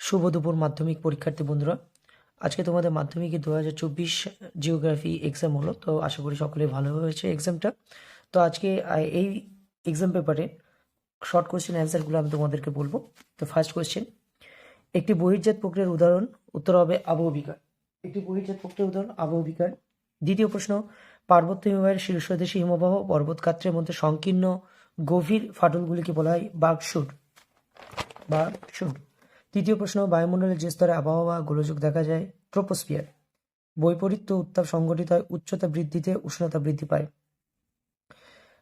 শুভ দুপুর মাধ্যমিক পরীক্ষার্থী বন্ধুরা। আজকে তোমাদের মাধ্যমিকে 2024 জিওগ্রাফি এক্সাম হলো, তো আশা করি সকলে ভালো হয়েছে এক্সামটা। তো আজকে এই এক্সাম পেপারে শর্ট কোশ্চেন অ্যান্সারগুলো আমি তোমাদেরকে বলবো। তো ফার্স্ট কোশ্চেন, একটি বহির্জাত প্রক্রিয়ার উদাহরণ, উত্তর হবে আবহবিকার। একটি বহির্জাত প্রক্রিয়ার উদাহরণ আবহবিকার। দ্বিতীয় প্রশ্ন, পার্বত্য হিমবাহের শীর্ষদেশে হিমবাহ পর্বতগাত্রের মধ্যে সংকীর্ণ গভীর ফাটলগুলিকে বলা হয় বাকসুর। তৃতীয় প্রশ্ন, বায়ুমণ্ডলের যে স্তরে আবহাওয়া গোলযোগ দেখা যায় ট্রোপোস্ফিয়ার। বৈপরীত্য উত্তাপ সংঘটিত হয় উচ্চতা বৃদ্ধিতে, উষ্ণতা বৃদ্ধি পায়।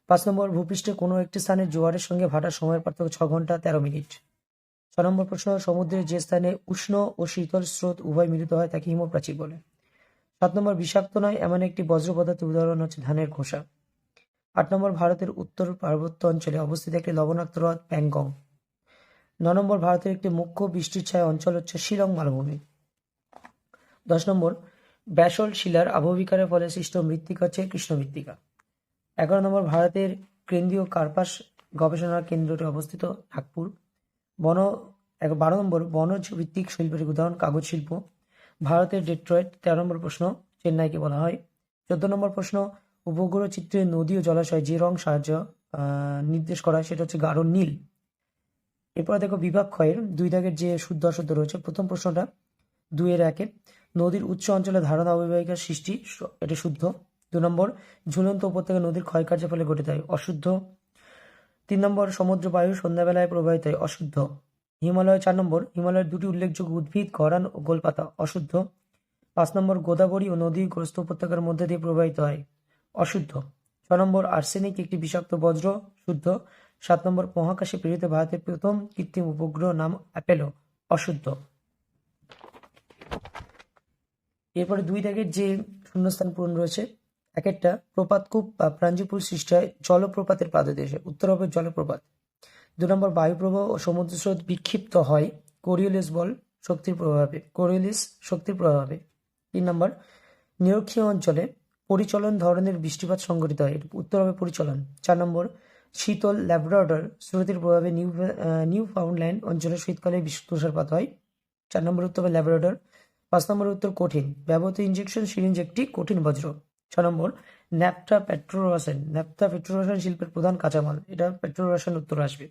5 নম্বর, ভূপৃষ্ঠে কোনো একটি স্থানে জোয়ারের সঙ্গে ভাটার সময়ের পার্থক্য 6 ঘন্টা 13 মিনিট। 6 নম্বর প্রশ্ন, সমুদ্রের যে স্থানে উষ্ণ ও শীতল স্রোত উভয় মিলিত হয় তাকে হিমপ্রাচীর বলে। 7 নম্বর, বিষাক্ত নয় এমন একটি বজ্র পদার্থের উদাহরণ হচ্ছে ধানের খোসা। 8 নম্বর, ভারতের উত্তর পার্বত্য অঞ্চলে অবস্থিত একটি লবণাক্ত হ্রদ প্যাংগং। 9 নম্বর, ভারতের একটি মুখ্য বৃষ্টির ছায়া অঞ্চল হচ্ছে শিলং মালভূমি। 10 নম্বর, ব্যাসল্ট শিলার আবহবিকারের ফলে সৃষ্ট মৃত্তিকা হচ্ছে কৃষ্ণ মৃত্তিকা। 11 নম্বর, ভারতের কেন্দ্রীয় কার্পাস গবেষণা কেন্দ্রটি অবস্থিত নাগপুর। 12 নম্বর, বনজ ভিত্তিক শিল্পের উদাহরণ কাগজ শিল্প। ভারতের ডেট্রয়েট। 13 নম্বর প্রশ্ন, চেন্নাইকে বলা হয়। 14 নম্বর প্রশ্ন, উপগ্রহ চিত্রে নদী ও জলাশয় যে রং সাহায্য নির্দেশ করা হয় সেটা হচ্ছে গাঢ় নীল। এরপরে দেখো বিভাগ ক্ষয়ের 2 দাগের যে শুদ্ধ অশুদ্ধ রয়েছে। প্রথম প্রশ্নটা 2-1 নদীর উচ্চ অঞ্চলে ধারণা অববাহিকার সৃষ্টি, এটা শুদ্ধ। 2 নম্বর, ঝুলন্ত উপত্যকা নদীর ক্ষয়কার্যের ফলে ঘটে যায়, অশুদ্ধ। 3 নম্বর, সমুদ্র বায়ু সন্ধ্যাবেলায় প্রবাহিত হয়, অশুদ্ধ। হিমালয়। 4 নম্বর, হিমালয়ের 2টি উল্লেখযোগ্য উদ্ভিদ গরান ও গোলপাতা, অশুদ্ধ। 5 নম্বর, গোদাবরী ও নদীগ্রস্ত উপত্যকার মধ্যে দিয়ে প্রবাহিত হয়, অশুদ্ধ। 6 নম্বর, আর্সেনিক একটি বিষাক্ত বজ্র, শুদ্ধ। 7 নম্বর, মহাকাশে প্রেরিত ভারতের প্রথম কৃত্রিম উপগ্রহ নাম অ্যাপোলো, অশুদ্ধ। এরপরে 2 দাগের যে শূন্যস্থান পূরণ রয়েছে, একটা প্রপাতকূপ বা প্রাঞ্জীপুর সৃষ্টি হয় জলপ্রপাতের পাদদেশে, উত্তর হবে জলপ্রপাত। 2 নম্বর, বায়ুপ্রবাহ ও সমুদ্র স্রোত বিক্ষিপ্ত হয় কোরিওলিস শক্তির প্রভাবে। 3 নম্বর, নিরক্ষীয় অঞ্চলে পরিচলন ধরনের বৃষ্টিপাত সংঘটিত হয়, উত্তর হবে পরিচলন। 4 নম্বর, শীতল ল্যাব্রাডর স্রোতের প্রভাবে নিউফাউন্ডল্যান্ড অঞ্চলে শীতকালে তুষারপাত হয়, 4 নম্বর উত্তর হবে ল্যাব্রাডর। 5 নম্বর উত্তর কঠিন, ব্যবহৃত ইঞ্জেকশন সিরিঞ্জ একটি কঠিন বজ্র। 6 নম্বর, ন্যাপথা পেট্রোরসায়ন শিল্পের প্রধান কাঁচামাল, এটা পেট্রোরসায়ন উত্তর আসবে।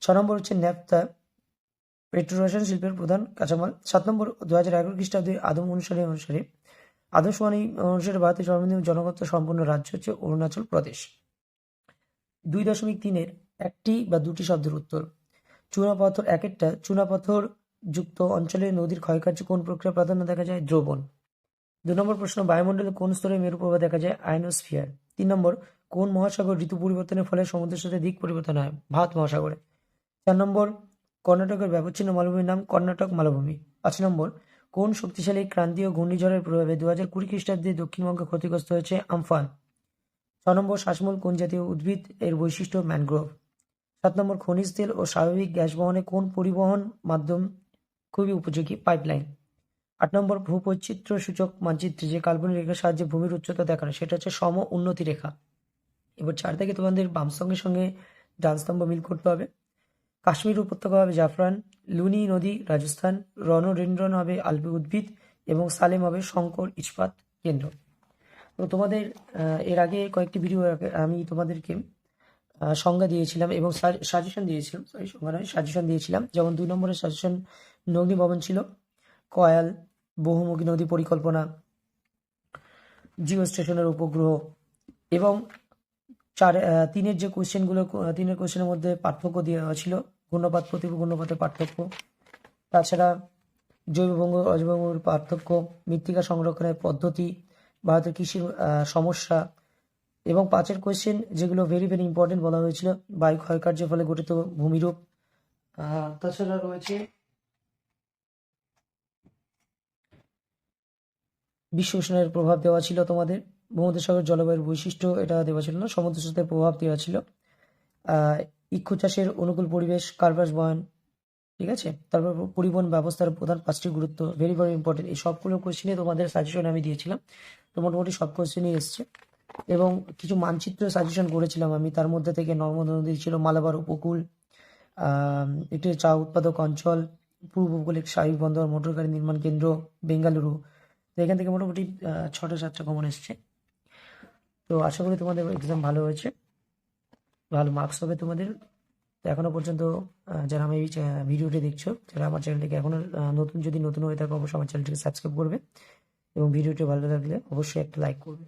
6 নম্বর হচ্ছে ন্যাপথা পেট্রোরসায়ন শিল্পের প্রধান কাঁচামাল। 7 নম্বর, 2011 খ্রিস্টাব্দে আদমশুমারি অনুসারে ভারতের সর্বনিম্ন জনগণত্ব সম্পন্ন রাজ্য হচ্ছে অরুণাচল প্রদেশ। 2.3-এর একটি বা দুটি শব্দের উত্তর। চুনাপাথর। একটা চুনাপাথর যুক্ত অঞ্চলে নদীর ক্ষয়কার্য কোন প্রক্রিয়া প্রাধান্য দেখা যায়, দ্রবণ। 2 নম্বর প্রশ্ন, বায়ুমণ্ডলে কোন স্তরে মেরু প্রবাহ দেখা যায়, আয়নোস্ফিয়ার। 3 নম্বর, কোন মহাসাগর ঋতু পরিবর্তনের ফলে সমুদ্রের সাথে দিক পরিবর্তন হয়, ভারত মহাসাগরে। 4 নম্বর, কর্ণাটকের ব্যবচ্ছিন্ন মালভূমির নাম কর্ণাটক মালভূমি। 5 নম্বর, কোন শক্তিশালী ক্রান্তীয় ঘূর্ণিঝড়ের প্রভাবে 2020 খ্রিস্টাব্দে দক্ষিণবঙ্গে ক্ষতিগ্রস্ত হয়েছে, আমফান। 6 নম্বর, শ্বাসমূল কোন জাতীয় উদ্ভিদ, এর বৈশিষ্ট্য ম্যানগ্রোভ। 7 নম্বর, খনিজ তেল ও স্বাভাবিক গ্যাস বহনে কোন পরিবহন মাধ্যম খুবই উপযোগী, পাইপলাইন। 8 নম্বর, ভূবৈচিত্র্য সূচক মানচিত্রে যে কাল্পনিক রেখার সাহায্যে ভূমির উচ্চতা দেখানো সেটা হচ্ছে সম উন্নতি রেখা। এবার 4 থেকে তোমাদের বাম স্তম্ভের সঙ্গে ডান স্তম্ভ মিল করতে হবে। কাশ্মীর উপত্যকা হবে জাফরান, লুনি নদী রাজস্থান, রণডেনড্রন হবে আলপি উদ্ভিদ এবং সালেম হবে শঙ্কর ইস্পাত কেন্দ্র। তো তোমাদের এর আগে কয়েকটি ভিডিও আমি তোমাদেরকে সংজ্ঞা দিয়েছিলাম এবং সাজেশন দিয়েছিলাম, সাজেশন দিয়েছিলাম। যেমন 2 নম্বরের সাজেশন নগ্নি ভবন ছিল, কয়াল, বহুমুখী নদী পরিকল্পনা, জিও স্টেশনের উপগ্রহ এবং 3-এর যে কোশ্চেনগুলো, 3-এর কোশ্চেনের মধ্যে পার্থক্য দেওয়া ছিল, ঘূর্ণপাত প্রতিকূল ঘূর্ণপাতের পার্থক্য, তাছাড়া জৈব ভঙ্গ অজৈব পার্থক্য, মৃত্তিকা সংরক্ষণের পদ্ধতি, ভারতের কৃষির সমস্যা এবং 5-এর কোশ্চেন যেগুলো ভেরি ভেরি ইম্পর্টেন্ট বলা হয়েছিল, বায়ু ক্ষয়কার্যের ফলে গঠিত ভূমিরূপ। তাছাড়া রয়েছে বিশ্ব উষ্ণায়নের প্রভাব দেওয়া ছিল তোমাদের, ভূমধ্যসাগর জলবায়ুর বৈশিষ্ট্য এটা দেওয়া ছিল না, সমুদ্র স্রোতের প্রভাব দেওয়া ছিল, ইক্ষু চাষের অনুকূল পরিবেশ, কার্পাস বয়ন, ঠিক আছে। তারপর পরিবহন ব্যবস্থার প্রধান 5টি গুরুত্ব, ভেরি ভেরি ইম্পর্টেন্ট। এই সবগুলো কোশ্চেনে তোমাদের সাজেশন আমি দিয়েছিলাম, তো মোটামুটি সব কোশ্চেনই এসছে এবং কিছু মানচিত্র সাজেশন করেছিলাম আমি, তার মধ্যে থেকে নর্মদা নদী ছিল, মালাবার উপকূল, একটি চা উৎপাদক অঞ্চল, পূর্ব ভৌগোলিক সামরিক বন্দর, মোটর গাড়ি নির্মাণ কেন্দ্র, বেঙ্গালুরু। তো এখান থেকে মোটামুটি 6টা-7টা কমন এসছে। তো আশা করি তোমাদের এক্সাম ভালো হয়েছে, ভালো মার্কস হবে তোমাদের। তো এখনো পর্যন্ত যারা আমার এই ভিডিওটি দেখছো, যারা আমার চ্যানেলটিকে এখনো নতুন হয়ে থাকো, অবশ্যই আমার চ্যানেলটিকে সাবস্ক্রাইব করবে এবং ভিডিওটি ভালো লাগলে অবশ্যই একটা লাইক করবে।